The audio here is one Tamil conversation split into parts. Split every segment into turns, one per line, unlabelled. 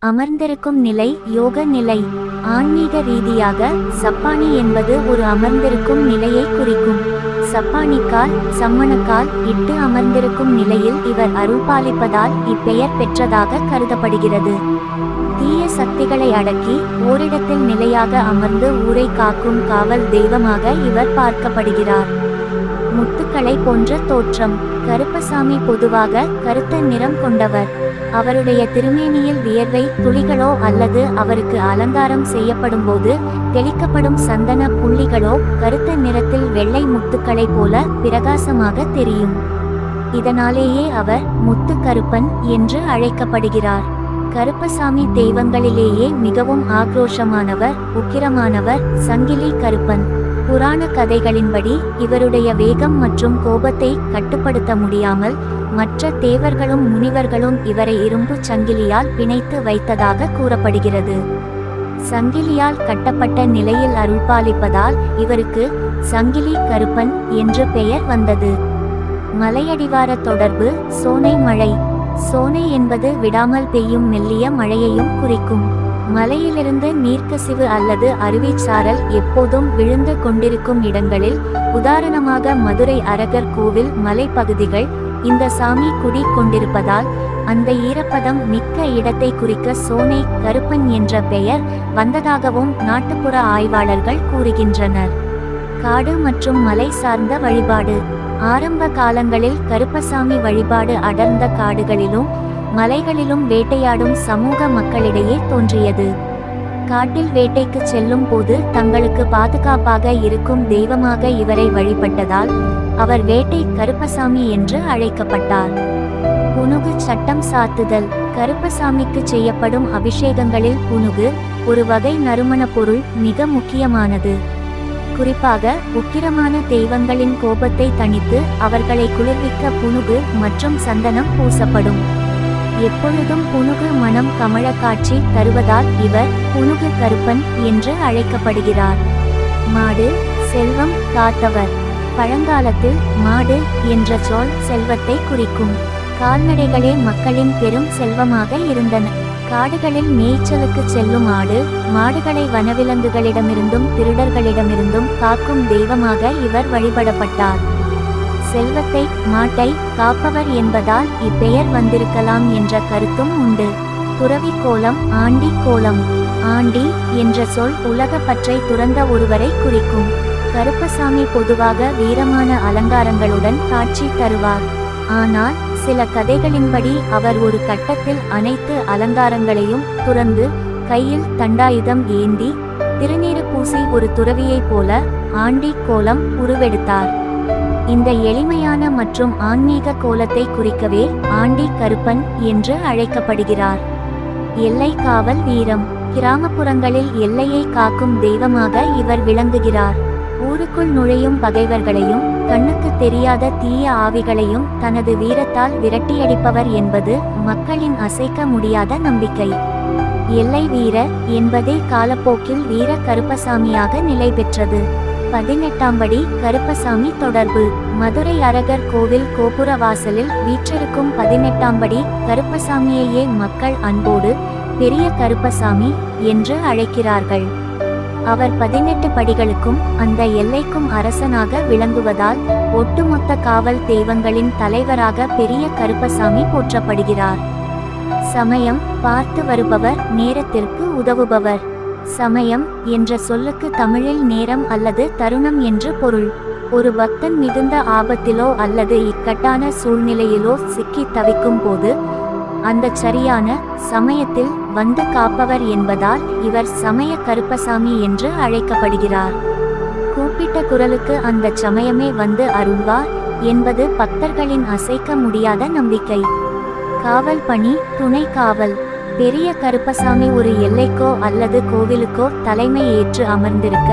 அமர்ந்திருக்கும் நிலை யோக நிலை. ஆன்மீக ரீதியாக சப்பானி என்பது ஒரு அமர்ந்திருக்கும் நிலையை குறிக்கும். சப்பானிக்கால் சம்மணக்கால் இட்டு அமர்ந்திருக்கும் நிலையில் இவர் அருள்பாலிப்பதால் இப்பெயர் பெற்றதாக கருதப்படுகிறது. தீய சக்திகளை அடக்கி ஓரிடத்தில் நிலையாக அமர்ந்து ஊரை காக்கும் காவல் தெய்வமாக இவர் பார்க்கப்படுகிறார். முத்துக்களை போன்ற தோற்றம். கருப்பசாமி பொதுவாக கருத்த நிறம் கொண்டவர். அவருடைய திருமேனியில் வியர்வை துளிகளோ அல்லது அவருக்கு அலங்காரம் செய்யப்படும் போது தெளிக்கப்படும் சந்தன புள்ளிகளோ கருத்த நிறத்தில் வெள்ளை முத்துக்களை போல பிரகாசமாக தெரியும். இதனாலேயே அவர் முத்து கருப்பன் என்று அழைக்கப்படுகிறார். கருப்பசாமி தெய்வங்களிலேயே மிகவும் ஆக்ரோஷமானவர், உக்கிரமானவர் சங்கிலி கருப்பன். புராண கதைகளின்படி இவருடைய வேகம் மற்றும் கோபத்தை கட்டுப்படுத்த முடியாமல் மற்ற தேவர்களும் முனிவர்களும் இவரை இரும்பு சங்கிலியால் பிணைத்து வைத்ததாக கூறப்படுகிறது. சங்கிலியால் கட்டப்பட்ட நிலையில் அருள்பாலிப்பதால் இவருக்கு சங்கிலி கருப்பன் என்று பெயர் வந்தது. மலையடிவார தொடர்பு. சோனை மழை. சோனை என்பது விடாமல் பெய்யும் மெல்லிய மழையையும் குறிக்கும். மலையிலிருந்து நீர்க்கசிவு அல்லது அருவிச்சாரல் எப்போதும் விழுந்து கொண்டிருக்கும் இடங்களில், உதாரணமாக மதுரை அரகர் கோவில் மலைப்பகுதிகள், இந்த சாமி குடி கொண்டிருப்பதால் அந்த ஈரப்பதம் மிக்க இடத்தை குறிக்க சோனை கருப்பன் என்ற பெயர் வந்ததாகவும் நாட்டுப்புற ஆய்வாளர்கள் கூறுகின்றனர். காடு மற்றும் மலை சார்ந்த வழிபாடு. ஆரம்ப காலங்களில் கருப்பசாமி வழிபாடு அடர்ந்த காடுகளிலும் மலைகளிலும் வேட்டையாடும் சமூக மக்களிடையே தோன்றியது. காட்டில் வேட்டைக்கு செல்லும் போது தங்களுக்கு பாதுகாப்பாக இருக்கும் தெய்வமாக இவரை வழிபட்டதால் அவர் வேட்டை கருப்பசாமி என்று அழைக்கப்பட்டார். புனுகு சட்டம் சாத்துதல். கருப்பசாமிக்கு செய்யப்படும் அபிஷேகங்களில் புனுகு ஒரு வகை நறுமண பொருள் மிக முக்கியமானது. குறிப்பாக உக்கிரமான தெய்வங்களின் கோபத்தை தணித்து அவர்களை குளிர்விக்க புனுகு மற்றும் சந்தனம் பூசப்படும். எப்பொழுதும் புனுகு மனம் கமழ காட்சி தருவதால் இவர் புனுகு கருப்பன் என்று அழைக்கப்படுகிறார். மாடு செல்வம் காத்தவர். பழங்காலத்தில் மாடு என்ற சொல் செல்வத்தை குறிக்கும். கால்நடைகளே மக்களின் பெரும் செல்வமாக இருந்தன. காடுகளில் மேய்ச்சலுக்கு செல்லும் மாடுகளை வனவிலங்குகளிடமிருந்தும் திருடர்களிடமிருந்தும் காக்கும் தெய்வமாக இவர் வழிபடப்பட்டார். செல்வத்தை மாட்டை காப்பவர் என்பதால் இப்பெயர் வந்திருக்கலாம் என்ற கருத்தும் உண்டு. துறவி கோலம். ஆண்டி கோலம். ஆண்டி என்ற சொல் உலக பற்றை துறந்த ஒருவரை குறிக்கும். கருப்பசாமி பொதுவாக வீரமான அலங்காரங்களுடன் காட்சி தருவார். ஆனால் சில கதைகளின்படி அவர் ஒரு கட்டத்தில் அனைத்து அலங்காரங்களையும் துறந்து கையில் தண்டாயுதம் ஏந்தி திருநீறு பூசி ஒரு துறவியைப் போல ஆண்டி கோலம் உருவெடுத்தார். இந்த எளிமையான மற்றும் ஆன்மீக கோலத்தை குறிக்கவே ஆண்டி கருப்பன் என்று அழைக்கப்படுகிறார். எல்லை காவல் வீரம். கிராமப்புறங்களில் எல்லையை காக்கும் தெய்வமாக இவர் விளங்குகிறார். ஊருக்குள் நுழையும் பகைவர்களையும் கண்ணுக்கு தெரியாத தீய ஆவிகளையும் தனது வீரத்தால் விரட்டியடிப்பவர் என்பது மக்களின் அசைக்க முடியாத நம்பிக்கை. எல்லை வீரர் என்பதே காலப்போக்கில் வீர கருப்பசாமியாக நிலை பெற்றது. 18ஆம் படி கருப்பசாமி தொடர்பு. மதுரை அரகர் கோவில் கோபுர வாசலில் வீற்றிருக்கும் 18ஆம் படி கருப்பசாமியையே மக்கள் அன்போடு பெரிய கருப்பசாமி என்று அழைக்கிறார்கள். அவர் 18 படிகளுக்கும் அந்த எல்லைக்கும் அரசனாக விளங்குவதால் ஒட்டுமொத்த காவல் தெய்வங்களின் தலைவராக பெரிய கருப்பசாமி போற்றப்படுகிறார். சமயம். பார்த்து வருபவர், நேரத்திற்கு உதவுபவர். சமயம் என்ற சொல்லுக்கு தமிழில் நேரம் அல்லது தருணம் என்று பொருள். ஒரு பக்தன் மிகுந்த ஆபத்திலோ அல்லது இக்கட்டான சூழ்நிலையிலோ சிக்கி தவிக்கும் போது அந்த சரியான சமயத்தில் வந்து காப்பவர் என்பதால் இவர் சமய கருப்பசாமி என்று அழைக்கப்படுகிறார். கூப்பிட்ட குரலுக்கு அந்த சமயமே வந்து அருள்வார் என்பது பக்தர்களின் அசைக்க முடியாத நம்பிக்கை. காவல் பணி. துணை காவல். பெரிய கருப்பசாமி ஒரு எல்லைக்கோ அல்லது கோவிலுக்கோ தலைமை ஏற்று அமர்ந்திருக்க,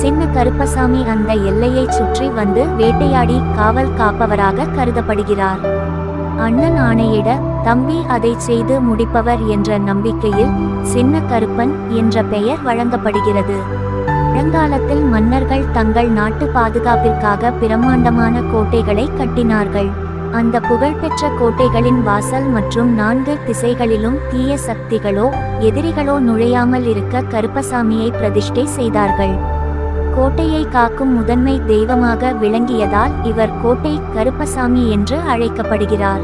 சின்ன கருப்பசாமி அந்த எல்லையை சுற்றி வந்து வேட்டையாடி காவல் காப்பவராக கருதப்படுகிறார். அண்ணன் ஆணையிட தம்பி அதை செய்து முடிப்பவர் என்ற நம்பிக்கையில் சின்ன கருப்பன் என்ற பெயர் வழங்கப்படுகிறது. பழங்காலத்தில் மன்னர்கள் தங்கள் நாட்டு பாதுகாப்பிற்காக பிரம்மாண்டமான கோட்டைகளை கட்டினார்கள். அந்த புகழ்பெற்ற கோட்டைகளின் வாசல் மற்றும் 4 திசைகளிலும் தீய சக்திகளோ எதிரிகளோ நுழையாமல் இருக்க கருப்பசாமியை பிரதிஷ்டை செய்தார்கள். கோட்டையை காக்கும் முதன்மை தெய்வமாக விளங்கியதால் இவர் கோட்டை கருப்பசாமி என்று அழைக்கப்படுகிறார்.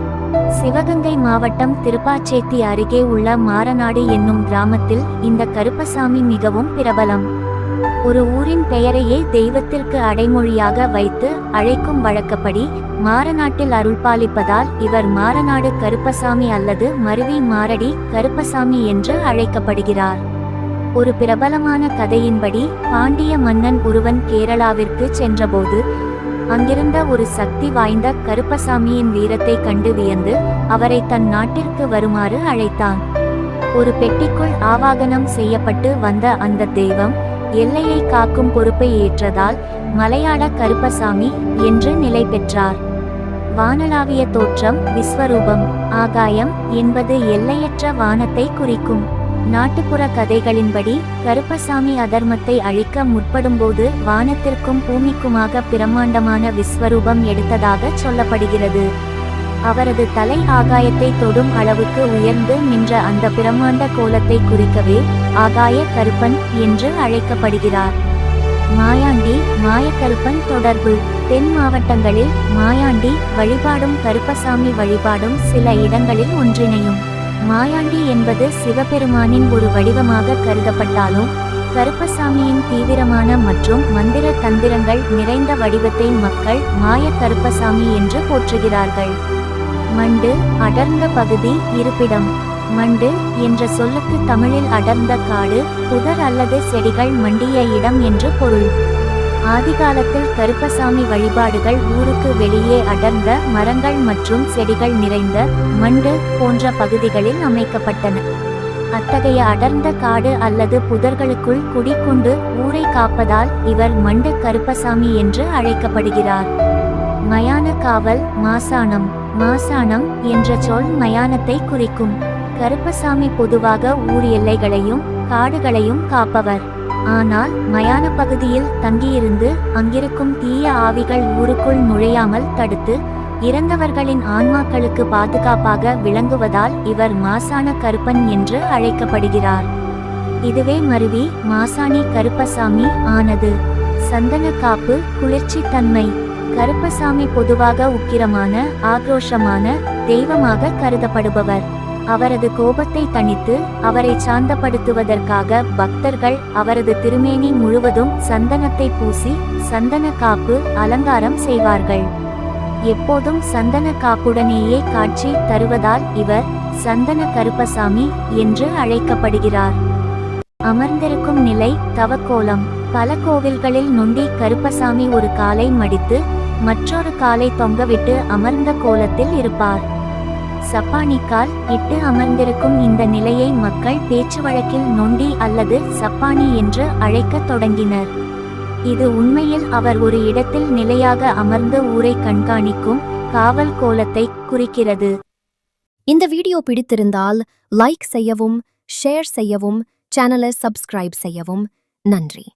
சிவகங்கை மாவட்டம் திருப்பாச்சேத்தி அருகே உள்ள மாரநாடு என்னும் கிராமத்தில் இந்த கருப்பசாமி மிகவும் பிரபலம். ஒரு ஊரின் பெயரையே தெய்வத்திற்கு அடைமொழியாக வைத்து அழைக்கும் வழக்கப்படி மாரநாட்டில் அருள்பாலிப்பதால் இவர் மாரநாடு கருப்பசாமி அல்லது மருவி மாரடி கருப்பசாமி என்று அழைக்கப்படுகிறார். ஒரு பிரபலமான கதையின்படி பாண்டிய மன்னன் ஒருவன் கேரளாவிற்கு சென்றபோது அங்கிருந்த ஒரு சக்தி வாய்ந்த கருப்பசாமியின் வீரத்தை கண்டு வியந்து அவரை தன் நாட்டிற்கு வருமாறு அழைத்தான். ஒரு பெட்டிக்குள் ஆவாகனம் செய்யப்பட்டு வந்த அந்த தெய்வம் எல்லையை காக்கும் பொறுப்பை ஏற்றதால் மலையாள கருப்பசாமி என்று நிலை பெற்றார். வானளாவிய தோற்றம் விஸ்வரூபம். ஆகாயம் என்பது எல்லையற்ற வானத்தை குறிக்கும். நாட்டுப்புற கதைகளின்படி கருப்பசாமி அதர்மத்தை அழிக்க முற்படும்போது வானத்திற்கும் பூமிக்குமாக பிரம்மாண்டமான விஸ்வரூபம் எடுத்ததாக சொல்லப்படுகிறது. அவரது தலை ஆகாயத்தை தொடும் அளவுக்கு உயர்ந்து நின்ற அந்த பிரம்மாண்ட கோலத்தை குறிக்கவே ஆகாய கருப்பன் என்று அழைக்கப்படுகிறார். மாயாண்டி மாயக்கருப்பன் தொடர்பு. தென் மாவட்டங்களில் மாயாண்டி வழிபாடும் கருப்பசாமி வழிபாடும் சில இடங்களில் ஒன்றிணையும். மாயாண்டி என்பது சிவபெருமானின் ஒரு வடிவமாக கருதப்பட்டாலும் கருப்பசாமியின் தீவிரமான மற்றும் மந்திர தந்திரங்கள் நிறைந்த வடிவத்தை மக்கள் மாய கருப்பசாமி என்று போற்றுகிறார்கள். மண்டு அடர்ந்த பகுதி இருப்பிடம். மண்டு என்ற சொல்லுக்கு தமிழில் அடர்ந்த காடு புதர் அல்லது செடிகள் மண்டிய இடம் என்று பொருள். ஆதிகாலத்தில் கருப்பசாமி வழிபாடுகள் ஊருக்கு வெளியே அடர்ந்த மரங்கள் மற்றும் செடிகள் நிறைந்த மண்டு போன்ற பகுதிகளில் அமைக்கப்பட்டன. அத்தகைய அடர்ந்த காடு அல்லது புதர்களுக்குள் குடிக்கொண்டு ஊரை காப்பதால் இவர் மண்டு கருப்பசாமி என்று அழைக்கப்படுகிறார். மயான காவல் மாசானம். மாசானம் என்ற சொல் மயானத்தை குறிக்கும். கருப்பசாமி பொதுவாக ஊர் எல்லைகளையும் காடுகளையும் காப்பவர். ஆனால் மயான பகுதியில் தங்கியிருந்து அங்கிருக்கும் தீய ஆவிகள் ஊருக்குள் நுழையாமல் தடுத்து இறந்தவர்களின் ஆன்மாக்களுக்கு பாதுகாப்பாக விளங்குவதால் இவர் மாசான கருப்பன் என்று அழைக்கப்படுகிறார். இதுவே மருவி மாசாணி கருப்பசாமி ஆனது. சந்தன காப்பு குளிர்ச்சி தன்மை. கருப்பசாமி பொதுவாக உக்கிரமான ஆக்ரோஷமான தெய்வமாக கருதப்படுபவர். அவரது கோபத்தை தணித்து அவரை சாந்தப்படுத்துவதற்காக பக்தர்கள் அவரது திருமேனி முழுவதும் சந்தனத்தை பூசி சந்தன காப்பு அலங்காரம் செய்வார்கள். எப்போதும் சந்தன காப்புடனேயே காட்சி தருவதால் இவர் சந்தன கருப்பசாமி என்று அழைக்கப்படுகிறார். அமர்ந்திருக்கும் நிலை தவக்கோலம். பல கோவில்களில் நொண்டி கருப்பசாமி ஒரு காலை மடித்து மற்றொரு காலை தொங்கவிட்டு அமர்ந்த கோலத்தில் இருப்பார். சப்பானிக்கால் இட்டு அமர்ந்திருக்கும் இந்த நிலையை மக்கள் பேச்சு வழக்கில் நொண்டி அல்லது சப்பானி என்று அழைக்கத் தொடங்கினர். இது உண்மையில் அவர் ஒரு இடத்தில் நிலையாக அமர்ந்து ஊரை கண்காணிக்கும் காவல் கோலத்தை குறிக்கிறது.
இந்த வீடியோ பிடித்திருந்தால் லைக் செய்யவும், ஷேர் செய்யவும், சேனலை சப்ஸ்கிரைப் செய்யவும். நன்றி.